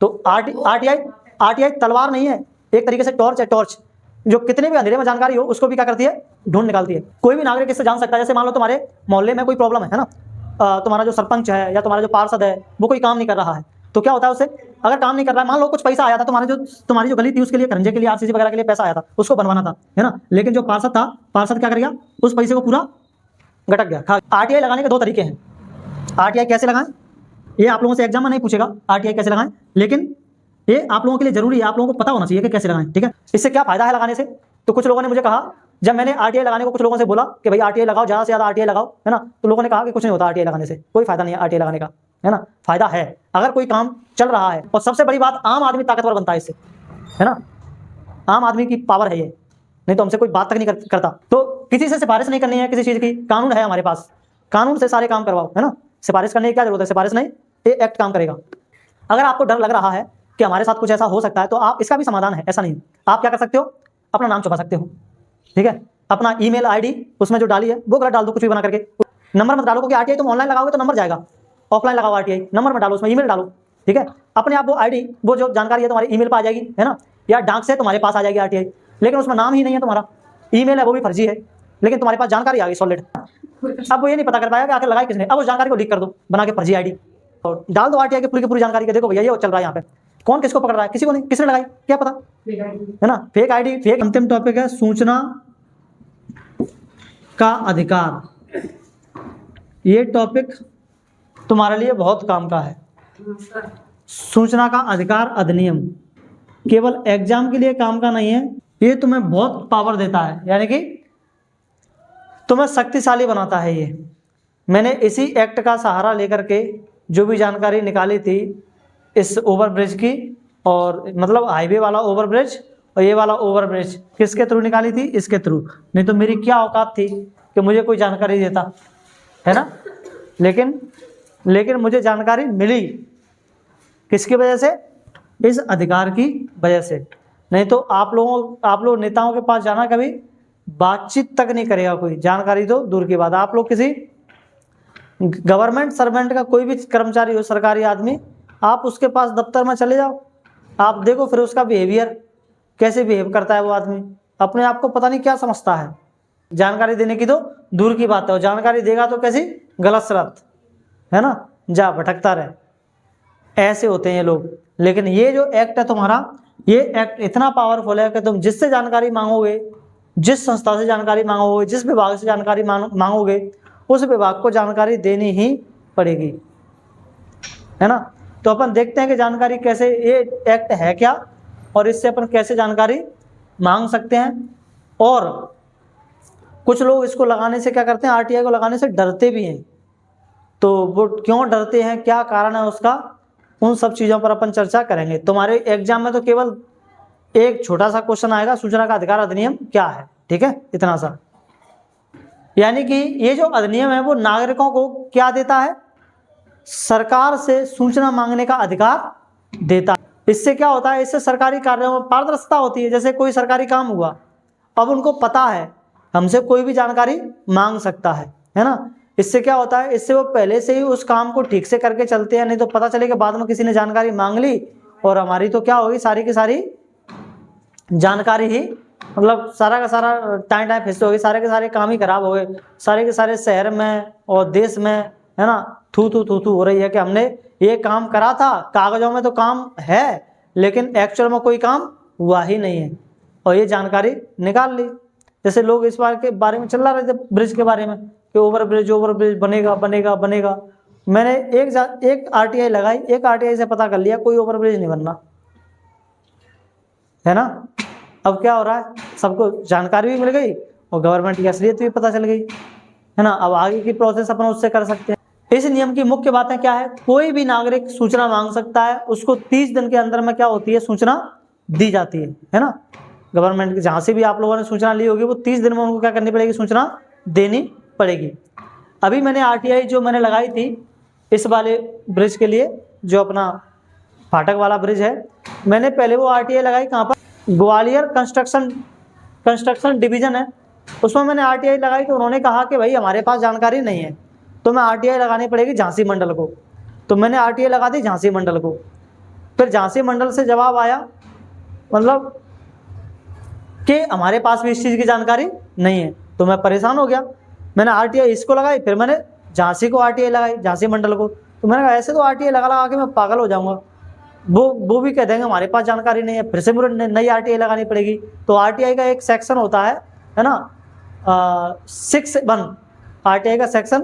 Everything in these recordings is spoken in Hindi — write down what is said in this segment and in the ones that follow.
तो आरटीआई तलवार नहीं है, एक तरीके से टॉर्च है, टॉर्च जो कितने भी अंधेरे में जानकारी हो उसको भी क्या करती है, ढूंढ निकालती है। कोई भी नागरिक इससे जान सकता है। जैसे मान लो तुम्हारे मोहल्ले में कोई प्रॉब्लम है ना, तुम्हारा जो सरपंच है या तुम्हारा जो पार्षद है वो कोई काम नहीं कर रहा है, तो क्या होता है उससे, अगर काम नहीं कर रहा है, मान लो कुछ पैसा आया था तुम्हारी जो गली थी उसके लिए, खरंजे के लिए, आरसीसी वगैरह के लिए पैसा आया था, उसको बनवाना था, है ना, लेकिन जो पार्षद था, पार्षद क्या कर गया, उस पैसे को पूरा गटक गया। आरटीआई लगाने के दो तरीके हैं। आरटीआई कैसे लगाएं, ये आप लोगों से एग्जाम में नहीं पूछेगा आरटीआई कैसे लगाएं, लेकिन ये आप लोगों के लिए जरूरी है, आप लोगों को पता होना चाहिए कि कैसे लगाएं, ठीक है। इससे क्या फायदा है लगाने से, तो कुछ लोगों ने मुझे कहा, जब मैंने आरटीआई लगाने को कुछ लोगों से बोला कि भाई आरटीआई लगाओ, ज़्यादा से ज़्यादा आरटीआई लगाओ, है ना, तो लोगों ने कहा कि कुछ नहीं होता आरटीआई लगाने से, कोई फायदा नहीं है आरटीआई लगाने का, है ना। फायदा है अगर कोई काम चल रहा है, और सबसे बड़ी बात, आम आदमी ताकतवर बनता है इससे, है ना, आम आदमी की पावर है ये, नहीं तो हमसे कोई बात तक नहीं करता। तो किसी से सिफारिश नहीं करनी है किसी चीज़ की, कानून है हमारे पास, कानून से सारे काम करवाओ, है ना, सिफारिश करने की क्या जरूरत है, सिफारिश नहीं, ये एक्ट काम करेगा। अगर आपको डर लग रहा है कि हमारे साथ कुछ ऐसा हो सकता है, तो आप, इसका भी समाधान है, ऐसा नहीं, आप क्या कर सकते हो, अपना नाम छुपा सकते हो, ठीक है, अपना ईमेल आईडी उसमें जो डाली है वो गलत डाल दो, कुछ भी बना करके, नंबर मत डालो, क्योंकि आरटीआई तुम ऑनलाइन लगाओगे तो नंबर जाएगा, ऑफलाइन लगाओ आरटीआई, नंबर मत डालो, उसमें ईमेल डालो, ठीक है, अपने आप वो आईडी, वो जो जानकारी है तुम्हारी ईमेल पर आ जाएगी, है ना, या डाक से तुम्हारे पास आ जाएगी आरटीआई, लेकिन उसमें नाम ही नहीं है तुम्हारा, ईमेल है वो भी फर्जी है, लेकिन तुम्हारे पास जानकारी आ गई सॉलिड। अब वो ये नहीं पता कर पाएगा कि आखिर लगाई किसने, अब उस जानकारी को लीक कर दो बना के फर्जी आईडी, और डाल दो आरटीआई की पूरी जानकारी के, देखो भैया ये चल रहा है यहाँ पे, कौन किसको पकड़ रहा है, किसी को नहीं, किसने लगाई क्या पता, है ना, फेक आईडी, फेक। अंतिम टॉपिक है सूचना का अधिकार। ये टॉपिक तुम्हारे लिए बहुत काम का है। सूचना का अधिकार अधिनियम केवल एग्जाम के लिए काम का नहीं है, ये तुम्हें बहुत पावर देता है, यानी कि तुम्हें शक्तिशाली बनाता है। ये मैंने इसी एक्ट का सहारा लेकर के जो भी जानकारी निकाली थी इस ओवरब्रिज की, और मतलब हाईवे वाला ओवरब्रिज और ये वाला ओवरब्रिज किसके थ्रू निकाली थी, इसके थ्रू, नहीं तो मेरी क्या औकात थी कि मुझे कोई जानकारी देता, है ना, लेकिन मुझे जानकारी मिली किसकी वजह से, इस अधिकार की वजह से। नहीं तो आप लोग नेताओं के पास जाना, कभी बातचीत तक नहीं करेगा कोई, जानकारी तो दूर की बात। आप लोग किसी गवर्नमेंट सर्वेंट का कोई भी कर्मचारी हो, सरकारी आदमी, आप उसके पास दफ्तर में चले जाओ, आप देखो फिर उसका बिहेवियर कैसे बिहेव करता है वो आदमी, अपने आप को पता नहीं क्या समझता है, जानकारी देने की तो दूर की बात है, और जानकारी देगा तो कैसी गलत शरत, है ना, जा भटकता रहे, ऐसे होते हैं ये लोग। लेकिन ये जो एक्ट है तुम्हारा, ये एक्ट इतना पावरफुल है कि तुम जिससे जानकारी मांगोगे, जिस संस्था से जानकारी मांगोगे, जिस विभाग से जानकारी मांगोगे, उस विभाग को जानकारी देनी ही पड़ेगी, है ना। तो अपन देखते हैं कि जानकारी कैसे, ये एक्ट है क्या और इससे अपन कैसे जानकारी मांग सकते हैं। और कुछ लोग इसको लगाने से क्या करते हैं, आरटीआई को लगाने से डरते भी हैं, तो वो क्यों डरते हैं, क्या कारण है उसका, उन सब चीज़ों पर अपन चर्चा करेंगे। तुम्हारे एग्जाम में तो केवल एक छोटा सा क्वेश्चन आएगा, सूचना का अधिकार अधिनियम क्या है, ठीक है, इतना सा। यानी कि ये जो अधिनियम है वो नागरिकों को क्या देता है, सरकार से सूचना मांगने का अधिकार देता है। इससे क्या होता है, इससे सरकारी कार्यों में पारदर्शिता होती है। जैसे कोई सरकारी काम हुआ, अब उनको पता है हमसे कोई भी जानकारी मांग सकता है ना। इससे क्या होता है, इससे वो पहले से ही उस काम को ठीक से करके चलते हैं, नहीं तो पता चले कि बाद में किसी ने जानकारी मांग ली और हमारी तो क्या होगी, सारी की सारी जानकारी ही, मतलब सारा का सारा टाइम हिस्से हो गई, सारे के सारे काम ही खराब हो गए, सारे के सारे शहर में और देश में, है ना, थू हो रही है कि हमने ये काम करा था, कागजों में तो काम है लेकिन एक्चुअल में कोई काम हुआ ही नहीं है, और ये जानकारी निकाल ली। जैसे लोग इस बार के बारे में चल रहे थे, ब्रिज के बारे में, कि ओवरब्रिज बनेगा। मैंने एक आरटीआई लगाई, एक आरटीआई से पता कर लिया कोई ओवरब्रिज नहीं बनना, है ना। अब क्या हो रहा है, सबको जानकारी भी मिल गई और गवर्नमेंट की असलियत भी पता चल गई, है ना। अब आगे की प्रोसेस अपन उससे कर सकते हैं। इस नियम की मुख्य बातें क्या है, कोई भी नागरिक सूचना मांग सकता है, उसको 30 दिन के अंदर में क्या होती है, सूचना दी जाती है ना। गवर्नमेंट की जहाँ से भी आप लोगों ने सूचना ली होगी वो 30 दिन में उनको क्या करनी पड़ेगी, सूचना देनी पड़ेगी। अभी मैंने आरटीआई जो मैंने लगाई थी इस वाले ब्रिज के लिए, जो अपना फाटक वाला ब्रिज है, मैंने पहले वो आरटीआई लगाई कहाँ पर, ग्वालियर कंस्ट्रक्शन डिवीजन है, उसमें मैंने आरटीआई लगाई। तो उन्होंने कहा कि भाई हमारे पास जानकारी नहीं है, तो मैं आरटीआई लगानी पड़ेगी झांसी मंडल को। तो मैंने आरटीआई लगा दी झांसी मंडल को। फिर झांसी मंडल से जवाब आया मतलब कि हमारे पास भी इस चीज़ की जानकारी नहीं है। तो मैं परेशान हो गया, मैंने आरटीआई इसको लगाई, फिर मैंने झांसी को आरटीआई लगाई, झांसी मंडल को। तो मैंने कहा ऐसे तो आरटीआई लगा लगा के मैं पागल हो जाऊंगा, वो भी कह देंगे हमारे पास जानकारी नहीं है, फिर से मुझे नई आरटीआई लगानी पड़ेगी। तो आरटीआई का एक सेक्शन होता है ना 6(1), आरटीआई का सेक्शन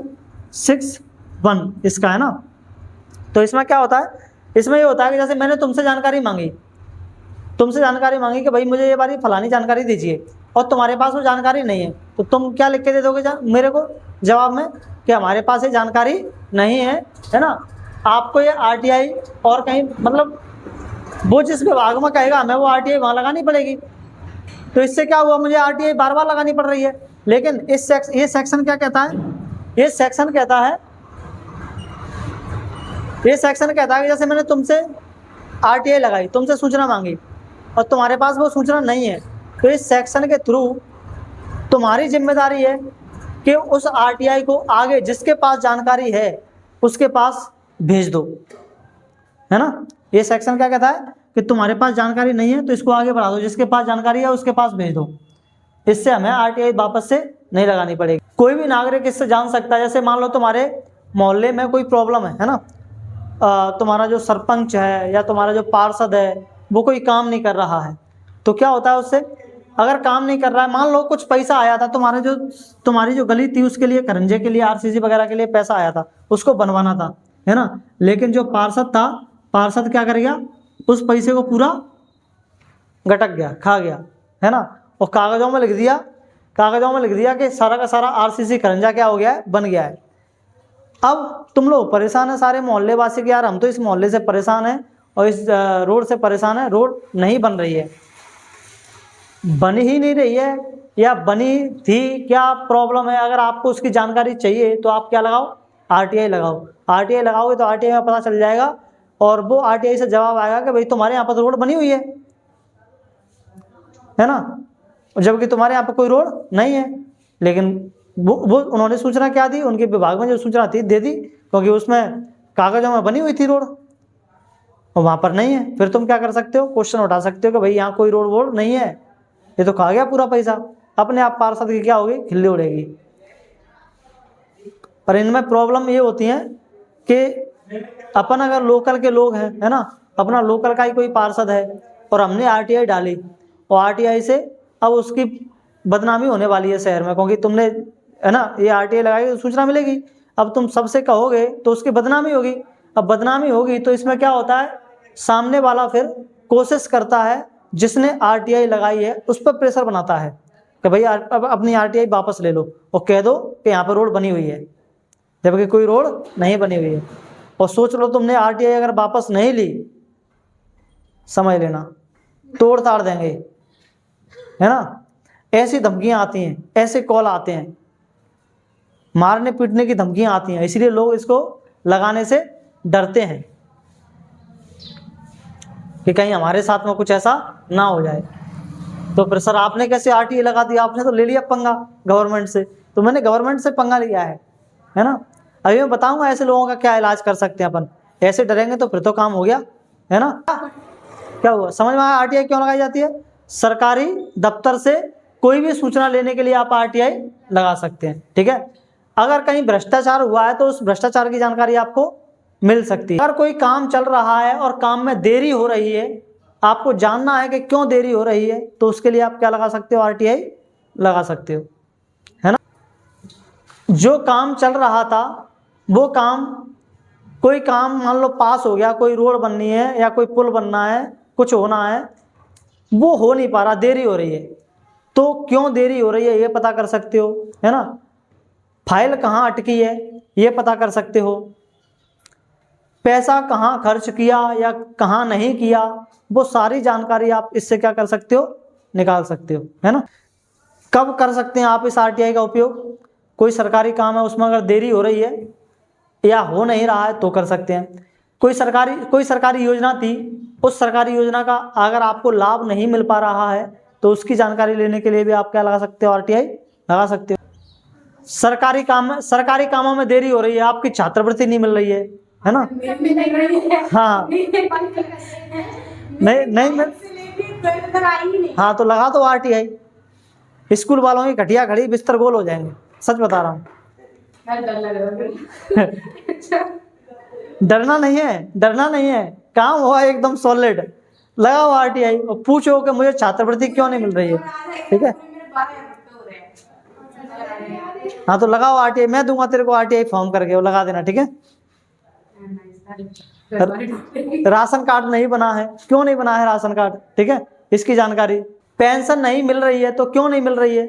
6(1) इसका है ना। तो इसमें क्या होता है, इसमें ये होता है कि जैसे मैंने तुमसे जानकारी मांगी कि भाई मुझे ये बारी फलानी जानकारी दीजिए, और तुम्हारे पास वो जानकारी नहीं है, तो तुम क्या लिख के दे दोगे मेरे को जवाब में कि हमारे पास ये जानकारी नहीं है ना। आपको ये आरटीआई और कहीं मतलब वो जिस विभाग में कहेगा हमें वो आरटीआई वहाँ लगानी पड़ेगी। तो इससे क्या हुआ, मुझे आरटीआई बार बार लगानी पड़ रही है। लेकिन ये सेक्शन क्या कहता है, ये सेक्शन कहता है कि जैसे मैंने तुमसे आरटीआई लगाई, तुमसे सूचना मांगी और तुम्हारे पास वो सूचना नहीं है, तो इस सेक्शन के थ्रू तुम्हारी जिम्मेदारी है कि उस आरटीआई को आगे जिसके पास जानकारी है उसके पास भेज दो, है ना। ये सेक्शन क्या कहता है कि तुम्हारे पास जानकारी नहीं है तो इसको आगे बढ़ा दो, जिसके पास जानकारी है उसके पास भेज दो। इससे हमें आरटीआई वापस से नहीं लगानी पड़ेगी। कोई भी नागरिक इससे जान सकता है, जैसे मान लो तुम्हारे मोहल्ले में कोई प्रॉब्लम है ना, तुम्हारा जो सरपंच है या तुम्हारा जो पार्षद है वो कोई काम नहीं कर रहा है, तो क्या होता है उससे, अगर काम नहीं कर रहा है, मान लो कुछ पैसा आया था तुम्हारी जो गली थी उसके लिए, खरंजे के लिए, आरसीसी वगैरह के लिए पैसा आया था, उसको बनवाना था, है ना। लेकिन जो पार्षद था, पार्षद क्या कर गया, उस पैसे को पूरा गटक गया, खा गया, है ना, और कागजों में लिख दिया कि सारा का सारा आरसीसी खरंजा क्या हो गया है, बन गया है। अब तुम लोग परेशान है सारे मोहल्ले वासी कि यार हम तो इस मोहल्ले से परेशान हैं और इस रोड से परेशान है, रोड नहीं बन रही है, बन ही नहीं रही है, या बनी थी, क्या प्रॉब्लम है। अगर आपको उसकी जानकारी चाहिए तो आप क्या लगाओ, आरटीआई लगाओ। आरटीआई लगाओगे तो आरटीआई में पता चल जाएगा, और वो आरटीआई से जवाब आएगा कि भाई तुम्हारे यहाँ पर तो रोड बनी हुई है ना, जबकि तुम्हारे यहाँ पर कोई रोड नहीं है। लेकिन वो उन्होंने सूचना क्या दी, उनके विभाग में जो सूचना थी दे दी, क्योंकि उसमें कागजों में बनी हुई थी रोड, और वहाँ पर नहीं है। फिर तुम क्या कर सकते हो, क्वेश्चन उठा सकते हो कि भाई यहाँ कोई रोड वोड नहीं है, ये तो खा गया पूरा पैसा। अपने आप पार्षद की क्या होगी, खिल्ली उड़ेगी। पर इनमें प्रॉब्लम ये होती है कि अपन अगर लोकल के लोग हैं, है ना, अपना लोकल का ही कोई पार्षद है और हमने आरटीआई डाली, और आरटीआई से अब उसकी बदनामी होने वाली है शहर में, क्योंकि तुमने, है ना, ये आरटीआई लगाई तो सूचना मिलेगी। अब तुम सबसे कहोगे तो उसकी बदनामी होगी। अब बदनामी होगी तो इसमें क्या होता है, सामने वाला फिर कोशिश करता है, जिसने आरटीआई लगाई है उस पर प्रेशर बनाता है कि भाई अब अपनी आरटीआई वापस ले लो और कह दो कि यहाँ पर रोड बनी हुई है, जबकि कोई रोड नहीं बनी हुई है। और सोच लो तुमने आरटीआई अगर वापस नहीं ली, समझ लेना तोड़ ताड़ देंगे, है ना। ऐसी धमकियां आती हैं, ऐसे कॉल आते हैं, मारने पीटने की धमकियां आती हैं, इसलिए लोग इसको लगाने से डरते हैं कि कहीं हमारे साथ में कुछ ऐसा ना हो जाए। तो फिर सर आपने कैसे आरटीआई लगा दिया, आपने तो ले लिया पंगा गवर्नमेंट से। तो मैंने गवर्नमेंट से पंगा लिया है ना। अभी मैं बताऊंगा ऐसे लोगों का क्या इलाज कर सकते हैं अपन। ऐसे डरेंगे तो फिर तो काम हो गया, है ना। क्या हुआ, समझ में आया आरटीआई क्यों लगाई जाती है। सरकारी दफ्तर से कोई भी सूचना लेने के लिए आप आरटीआई लगा सकते हैं, ठीक है। अगर कहीं भ्रष्टाचार हुआ है तो उस भ्रष्टाचार की जानकारी आपको मिल सकती है। अगर कोई काम चल रहा है और काम में देरी हो रही है, आपको जानना है कि क्यों देरी हो रही है, तो उसके लिए आप क्या लगा सकते हो, आरटीआई लगा सकते हो, है ना। जो काम चल रहा था वो काम, कोई काम मान लो पास हो गया, कोई रोड बननी है या कोई पुल बनना है, कुछ होना है, वो हो नहीं पा रहा, देरी हो रही है, तो क्यों देरी हो रही है ये पता कर सकते हो, है ना। फाइल कहाँ अटकी है ये पता कर सकते हो, पैसा कहाँ खर्च किया या कहाँ नहीं किया, वो सारी जानकारी आप इससे क्या कर सकते हो, निकाल सकते हो, है ना। कब कर सकते हैं आप इस आरटीआई का उपयोग, कोई सरकारी काम है उसमें अगर देरी हो रही है या हो नहीं रहा है तो कर सकते हैं। कोई सरकारी योजना थी, उस सरकारी योजना का अगर आपको लाभ नहीं मिल पा रहा है तो उसकी जानकारी लेने के लिए भी आप क्या लगा सकते हो, आरटीआई लगा सकते हो। सरकारी कामों में देरी हो रही है, आपकी छात्रवृत्ति नहीं मिल रही है, है ना। हाँ नहीं नहीं मैं हाँ तो लगा दो RTI। स्कूल वालों की घटिया घड़ी बिस्तर गोल हो जाएंगे, सच बता रहा हूँ। डरना नहीं है, डरना नहीं है, काम हुआ एकदम सॉलिड। लगाओ RTI और पूछो कि मुझे छात्रवृत्ति क्यों नहीं मिल रही है, ठीक है। हाँ तो लगाओ RTI, मैं दूंगा तेरे को RTI फॉर्म करके, वो लगा देना, ठीक है। राशन कार्ड नहीं बना है, क्यों नहीं बना है राशन कार्ड, ठीक है, इसकी जानकारी। पेंशन नहीं मिल रही है तो क्यों नहीं मिल रही है।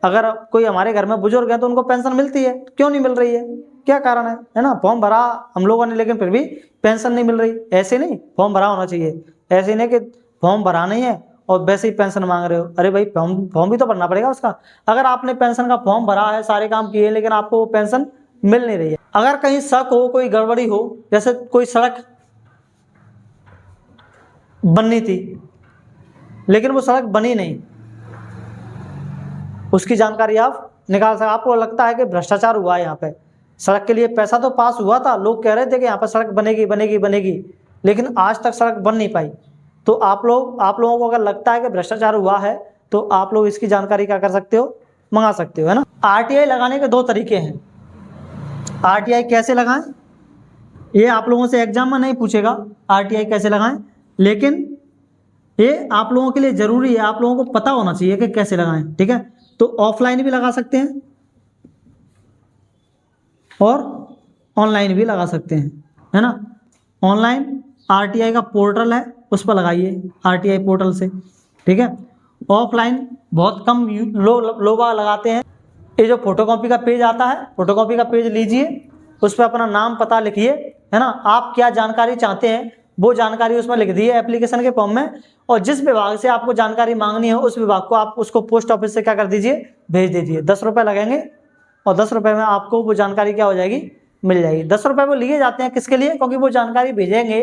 अगर कोई हमारे घर में बुजुर्ग हैं तो उनको पेंशन मिलती है, क्यों नहीं मिल रही है, क्या कारण है ना। फॉर्म भरा हम लोगों ने लेकिन फिर भी पेंशन नहीं मिल रही। ऐसे नहीं, फॉर्म भरा होना चाहिए। ऐसे नहीं कि फॉर्म भरा नहीं है और वैसे ही पेंशन मांग रहे हो। अरे भाई फॉर्म भी तो भरना पड़ेगा उसका। अगर आपने पेंशन का फॉर्म भरा है, सारे काम किए, लेकिन आपको वो पेंशन मिल नहीं रही है। अगर कहीं शक हो, कोई गड़बड़ी हो, जैसे कोई सड़क बननी थी लेकिन वो सड़क बनी नहीं, उसकी जानकारी आप निकाल सकते। आपको लगता है कि भ्रष्टाचार हुआ है यहाँ पे, सड़क के लिए पैसा तो पास हुआ था, लोग कह रहे थे कि यहाँ पर सड़क बनेगी बनेगी बनेगी, लेकिन आज तक सड़क बन नहीं पाई। तो आप लोगों को अगर लगता है कि भ्रष्टाचार हुआ है तो आप लोग इसकी जानकारी क्या कर सकते हो, मंगा सकते हो, है ना। RTI लगाने के 2 तरीके हैं। RTI कैसे लगाएं, ये आप लोगों से एग्जाम में नहीं पूछेगा RTI कैसे लगाएं, लेकिन ये आप लोगों के लिए जरूरी है, आप लोगों को पता होना चाहिए कि कैसे लगाएं, ठीक है। तो ऑफलाइन भी लगा सकते हैं और ऑनलाइन भी लगा सकते हैं, है ना। ऑनलाइन RTI का पोर्टल है, उस पर लगाइए RTI पोर्टल से, ठीक है। ऑफलाइन बहुत कम लोग लगाते हैं। ये जो फोटोकॉपी का पेज आता है, फोटोकॉपी का पेज लीजिए, उस पर अपना नाम पता लिखिए, है ना। आप क्या जानकारी चाहते हैं वो जानकारी उसमें लिख दिए एप्लीकेशन के फॉर्म में, और जिस विभाग से आपको जानकारी मांगनी है उस विभाग को आप उसको पोस्ट ऑफिस से क्या कर दीजिए, भेज दीजिए। 10 रुपये लगेंगे और 10 रुपये में आपको वो जानकारी क्या हो जाएगी, मिल जाएगी। 10 रुपये वो लिए जाते हैं किसके लिए, क्योंकि वो जानकारी भेजेंगे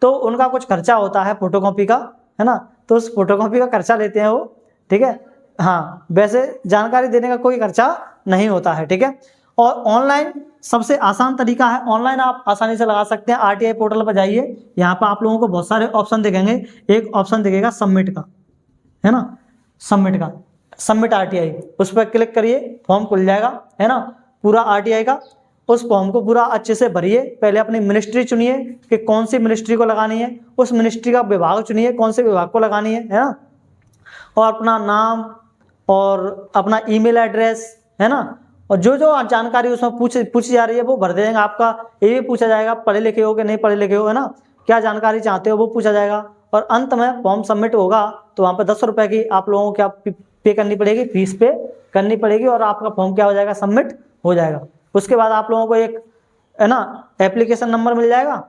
तो उनका कुछ खर्चा होता है फोटोकॉपी का, है ना। तो उस फोटोकॉपी का खर्चा लेते हैं वो, ठीक है। हाँ वैसे जानकारी देने का कोई खर्चा नहीं होता है, ठीक है। और ऑनलाइन सबसे आसान तरीका है, ऑनलाइन आप आसानी से लगा सकते हैं। RTI पोर्टल पर जाइए, यहाँ पर आप लोगों को बहुत सारे ऑप्शन दिखेंगे। एक ऑप्शन दिखेगा सबमिट का, है ना, सबमिट RTI, उस पर क्लिक करिए, फॉर्म खुल जाएगा, है ना, पूरा RTI का। उस फॉर्म को पूरा अच्छे से भरिए। पहले अपनी मिनिस्ट्री चुनिए कि कौन सी मिनिस्ट्री को लगानी है, उस मिनिस्ट्री का विभाग चुनिए कौन से विभाग को लगानी है ना, और अपना नाम और अपना ईमेल एड्रेस, है ना, और जो जो जानकारी उसमें पूछी जा रही है वो भर देंगे। आपका ये भी पूछा जाएगा पढ़े लिखे हो कि नहीं पढ़े लिखे हो, है ना, क्या जानकारी चाहते हो वो पूछा जाएगा। और अंत में फॉर्म सबमिट होगा तो वहाँ पर 10 रुपये की आप लोगों को क्या पे करनी पड़ेगी, फीस पे करनी पड़ेगी, और आपका फॉर्म क्या हो जाएगा, सबमिट हो जाएगा। उसके बाद आप लोगों को एक, है ना, एप्लीकेशन नंबर मिल जाएगा।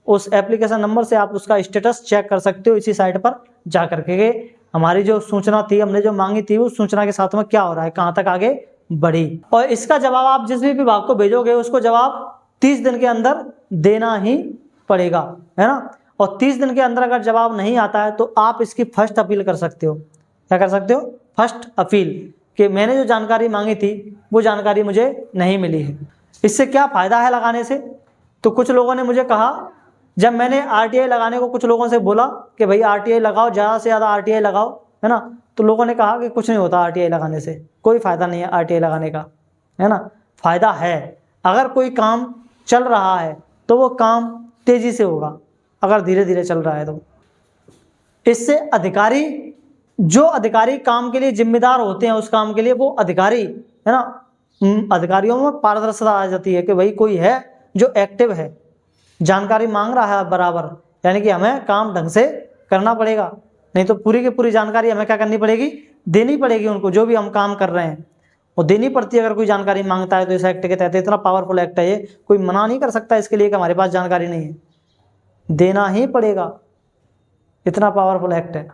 उस एप्लीकेशन नंबर से आप उसका स्टेटस चेक कर सकते हो इसी साइट पर जा करके, हमारी जो सूचना थी, हमने जो मांगी थी, उस सूचना के साथ में क्या हो रहा है, कहाँ तक आगे बढ़ी। और इसका जवाब आप जिस भी विभाग को भेजोगे उसको जवाब 30 दिन के अंदर देना ही पड़ेगा, है ना। और 30 दिन के अंदर अगर जवाब नहीं आता है तो आप इसकी फर्स्ट अपील कर सकते हो। क्या कर सकते हो, फर्स्ट अपील, कि मैंने जो जानकारी मांगी थी वो जानकारी मुझे नहीं मिली है। इससे क्या फ़ायदा है लगाने से, तो कुछ लोगों ने मुझे कहा, जब मैंने RTI लगाने को कुछ लोगों से बोला कि भाई RTI लगाओ, ज़्यादा से ज़्यादा RTI लगाओ, है ना, तो लोगों ने कहा कि कुछ नहीं होता RTI लगाने से, कोई फ़ायदा नहीं है RTI लगाने का, है ना। फ़ायदा है, अगर कोई काम चल रहा है तो वो काम तेज़ी से होगा, अगर धीरे धीरे चल रहा है तो। इससे जो अधिकारी काम के लिए जिम्मेदार होते हैं, उस काम के लिए वो अधिकारी, है ना, अधिकारियों में पारदर्शिता आ जाती है कि भाई कोई है जो एक्टिव है, जानकारी मांग रहा है बराबर, यानी कि हमें काम ढंग से करना पड़ेगा, नहीं तो पूरी की पूरी जानकारी हमें क्या करनी पड़ेगी, देनी पड़ेगी उनको, जो भी हम काम कर रहे हैं वो देनी पड़ती है। अगर कोई जानकारी मांगता है तो इस एक्ट के तहत, इतना पावरफुल एक्ट है ये, कोई मना नहीं कर सकता इसके लिए कि हमारे पास जानकारी नहीं है, देना ही पड़ेगा, इतना पावरफुल एक्ट है।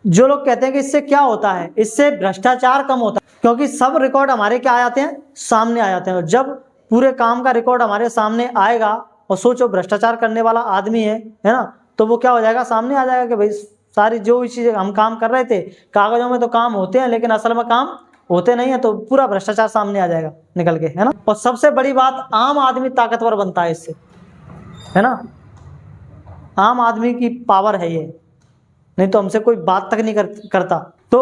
जो लोग कहते हैं कि इससे क्या होता है, इससे भ्रष्टाचार कम होता है, क्योंकि सब रिकॉर्ड हमारे क्या आ जाते हैं, सामने आ जाते हैं। और जब पूरे काम का रिकॉर्ड हमारे सामने आएगा, और सोचो भ्रष्टाचार करने वाला आदमी है ना, तो वो क्या हो जाएगा, सामने आ जाएगा कि भाई सारी जो भी चीज़ें हम काम कर रहे थे, कागजों में तो काम होते हैं लेकिन असल में काम होते नहीं है तो पूरा भ्रष्टाचार सामने आ जाएगा निकल के, है ना। और सबसे बड़ी बात, आम आदमी ताकतवर बनता है इससे, है ना। आम आदमी की पावर है ये, नहीं तो हमसे कोई बात तक नहीं करता। तो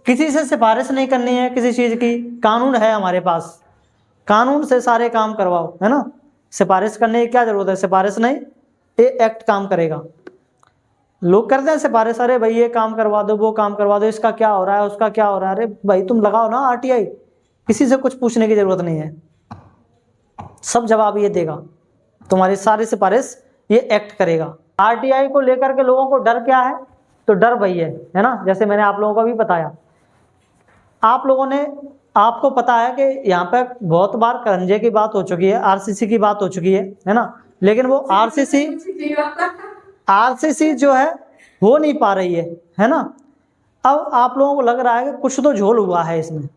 किसी से सिफारिश नहीं करनी है किसी चीज़ की, कानून है हमारे पास, कानून से सारे काम करवाओ, है ना। सिफारिश करने की क्या जरूरत है, सिफारिश नहीं, ये एक्ट काम करेगा। लोग करते हैं सिफारिश, अरे भाई ये काम करवा दो, वो काम करवा दो, इसका क्या हो रहा है, उसका क्या हो रहा है। अरे भाई तुम लगाओ ना आरटीआई, किसी से कुछ पूछने की जरूरत नहीं है, सब जवाब ये देगा, तुम्हारी सारी सिफारिश ये एक्ट करेगा। आरटीआई को लेकर के लोगों को डर क्या है, तो डर वही है ना, जैसे मैंने आप लोगों को भी बताया। आप लोगों ने, आपको पता है कि यहाँ पे बहुत बार करंजे की बात हो चुकी है, आरसीसी की बात हो चुकी है ना, लेकिन वो आरसीसी जो है हो नहीं पा रही है ना। अब आप लोगों को लग रहा है कि कुछ तो झोल हुआ है इसमें,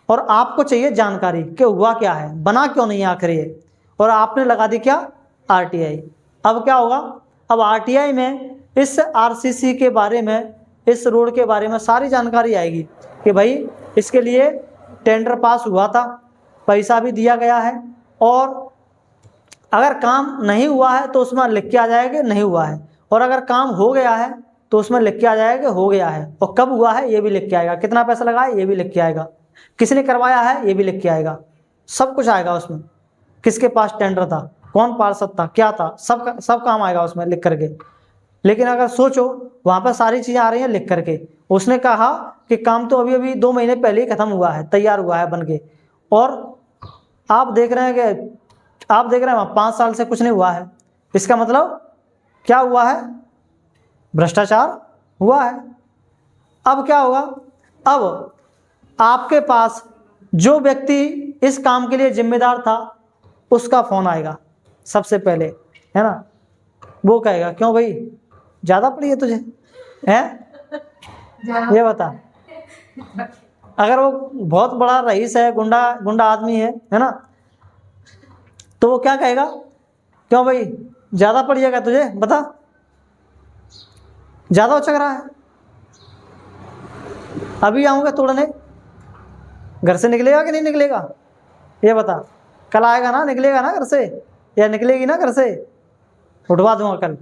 और आपको चाहिए जानकारी कि हुआ क्या है, बना क्यों नहीं आखिर ये, और आपने लगा दी क्या, आरटीआई। अब क्या होगा, अब आरटीआई में इस आरसीसी के बारे में, इस रोड के बारे में सारी जानकारी आएगी कि भाई इसके लिए टेंडर पास हुआ था, पैसा भी दिया गया है, और अगर काम नहीं हुआ है तो उसमें लिख के आ जाएगा नहीं हुआ है, और अगर काम हो गया है तो उसमें लिख के आ जाएगा हो गया है, और कब हुआ है ये भी लिख के आएगा, कितना पैसा लगा है ये भी लिख के आएगा, किसने करवाया है ये भी लिख के आएगा, सब कुछ आएगा उसमें, किसके पास टेंडर था, कौन पार्षद था, क्या था, सब काम आएगा उसमें लिख करके। लेकिन अगर सोचो वहाँ पर सारी चीज़ें आ रही हैं लिख करके, उसने कहा कि काम तो अभी अभी 2 महीने पहले ही खत्म हुआ है, तैयार हुआ है बन के, और आप देख रहे हैं कि 5 साल से कुछ नहीं हुआ है, इसका मतलब क्या हुआ है, भ्रष्टाचार हुआ है। अब क्या होगा, अब आपके पास जो व्यक्ति इस काम के लिए जिम्मेदार था उसका फोन आएगा सबसे पहले, है ना। वो कहेगा क्यों भाई ज़्यादा पड़ी है तुझे, है ये बता। अगर वो बहुत बड़ा रईस है, गुंडा आदमी है ना, तो वो क्या कहेगा, क्यों भाई ज़्यादा पड़ जाएगा तुझे, बता ज़्यादा उचक रहा है, अभी आऊँगा तोड़ने, घर से निकलेगा कि नहीं निकलेगा ये बता, कल आएगा ना, निकलेगा ना घर से, या निकलेगी ना घर से, उठवा दूंगा कल।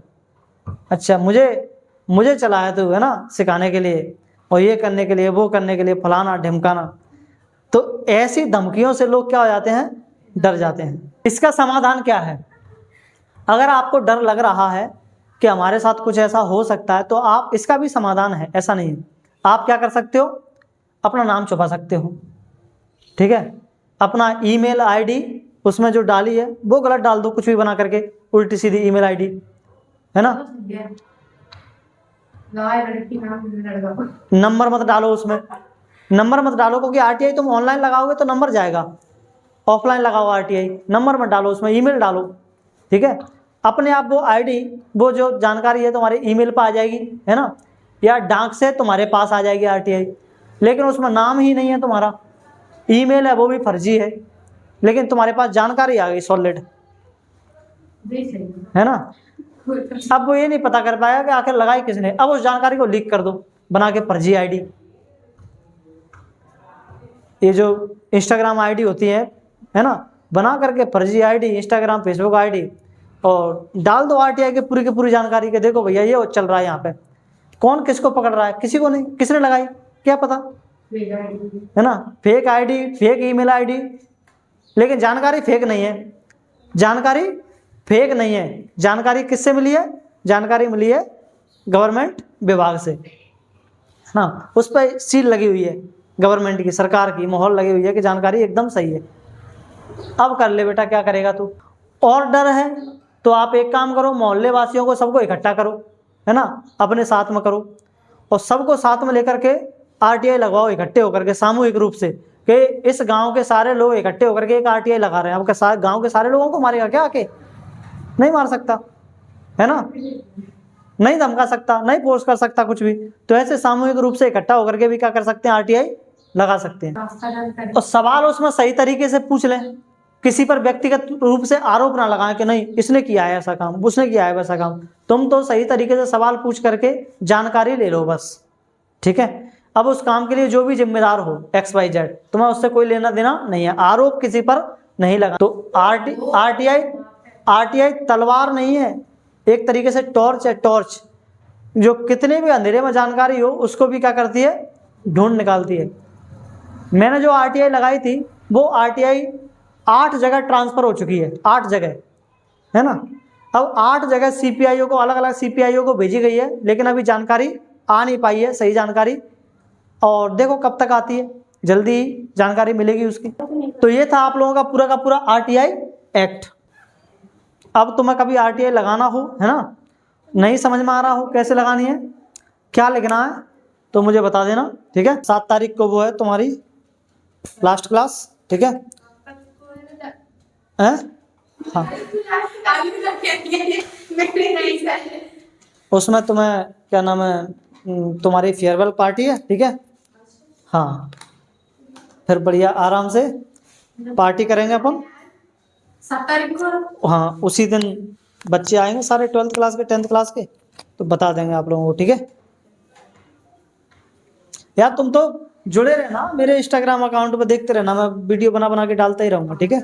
अच्छा मुझे चलाया तू, है ना, सिखाने के लिए और ये करने के लिए, वो करने के लिए, फलाना ढिमकाना। तो ऐसी धमकियों से लोग क्या हो जाते हैं, डर जाते हैं। इसका समाधान क्या है, अगर आपको डर लग रहा है कि हमारे साथ कुछ ऐसा हो सकता है, तो आप, इसका भी समाधान है, ऐसा नहीं है। आप क्या कर सकते हो, अपना नाम छुपा सकते हो, ठीक है, अपना ईमेल आईडी उसमें जो डाली है वो गलत डाल दो, कुछ भी बना करके, उल्टी सीधी ईमेल आईडी, है ना। नंबर मत डालो उसमें, नंबर मत डालो, क्योंकि आरटीआई तुम ऑनलाइन लगाओगे तो नंबर जाएगा, ऑफलाइन लगाओ आरटीआई, नंबर मत डालो उसमें, ईमेल डालो, ठीक है। अपने आप वो आईडी, वो जो जानकारी है तुम्हारे ईमेल पर आ जाएगी, है ना, या डाक से तुम्हारे पास आ जाएगी आरटीआई, लेकिन उसमें नाम ही नहीं है तुम्हारा, ईमेल है वो भी फर्जी है, लेकिन तुम्हारे पास जानकारी आ गई सॉलिड, है ना। अब वो ये नहीं पता कर पाया कि आखिर लगाई किसने, अब उस जानकारी को लीक कर दो बना के फर्जी आईडी। ये जो इंस्टाग्राम आईडी होती है ना, बना करके फर्जी आईडी, इंस्टाग्राम फेसबुक आईडी, और डाल दो आरटीआई की पूरी जानकारी के, देखो भैया ये चल रहा है यहाँ पे, कौन किसको पकड़ रहा है, किसी को नहीं, किसने लगाई क्या पता, है ना। Fake ID, fake email ID, लेकिन जानकारी फेक नहीं है, जानकारी फेक नहीं है। जानकारी किससे मिली है, जानकारी मिली है गवर्नमेंट विभाग से, है ना, उस पर सील लगी हुई है गवर्नमेंट की, सरकार की मोहर लगी हुई है कि जानकारी एकदम सही है। अब कर ले बेटा, क्या करेगा तू, और डर है तो आप एक काम करो, मोहल्ले वासियों को सबको इकट्ठा करो, है ना, अपने साथ में करो, और सबको साथ में लेकर के आरटीआई लगवाओ इकट्ठे होकर के, सामूहिक रूप से, कि इस गांव के सारे लोग इकट्ठे होकर के एक आरटीआई लगा रहे हैं। अब गांव के सारे लोगों को मारेगा क्या आके, नहीं मार सकता, है ना, नहीं धमका सकता, नहीं फोर्स कर सकता कुछ भी। तो ऐसे सामूहिक रूप से इकट्ठा होकर के भी क्या कर सकते हैं, आरटीआई लगा सकते हैं। और सवाल उसमें सही तरीके से पूछ लें, किसी पर व्यक्तिगत रूप से आरोप ना लगाएं कि नहीं इसने किया है ऐसा काम, उसने किया है वैसा काम। तुम तो सही तरीके से सवाल पूछ करके जानकारी ले लो बस, ठीक है। अब उस काम के लिए जो भी जिम्मेदार हो XYZ, तुम्हें उससे कोई लेना देना नहीं है, आरोप किसी पर नहीं लगा। तो आरटीआई तलवार नहीं है, एक तरीके से टॉर्च है, टॉर्च जो कितने भी अंधेरे में जानकारी हो उसको भी क्या करती है, ढूंढ निकालती है। मैंने जो आरटीआई लगाई थी वो आरटीआई 8 जगह ट्रांसफर हो चुकी है, 8 जगह, है ना। अब 8 जगह सीपीआईओ को, अलग अलग सीपीआईओ को भेजी गई है, लेकिन अभी जानकारी आ नहीं पाई है, सही जानकारी। और देखो कब तक आती है, जल्दी जानकारी मिलेगी उसकी। तो ये था आप लोगों का पूरा आरटीआई एक्ट। अब तुम्हें कभी आरटीआई लगाना हो, है ना, नहीं समझ में आ रहा हो कैसे लगानी है, क्या लिखना है, तो मुझे बता देना, ठीक है। 7 तारीख को वो है तुम्हारी लास्ट क्लास, ठीक है। हाँ, उसमें तुम्हें क्या नाम है, तुम्हारी फेयरवेल पार्टी है, ठीक है। हाँ, फिर बढ़िया आराम से पार्टी करेंगे अपन 7 तारीख को। हाँ, उसी दिन बच्चे आएंगे सारे 12th क्लास के, 10th क्लास के, तो बता देंगे आप लोगों को, ठीक है। यार तुम तो जुड़े रहना मेरे इंस्टाग्राम अकाउंट पे, देखते रहना, मैं वीडियो बना बना के डालता ही रहूँगा, ठीक है।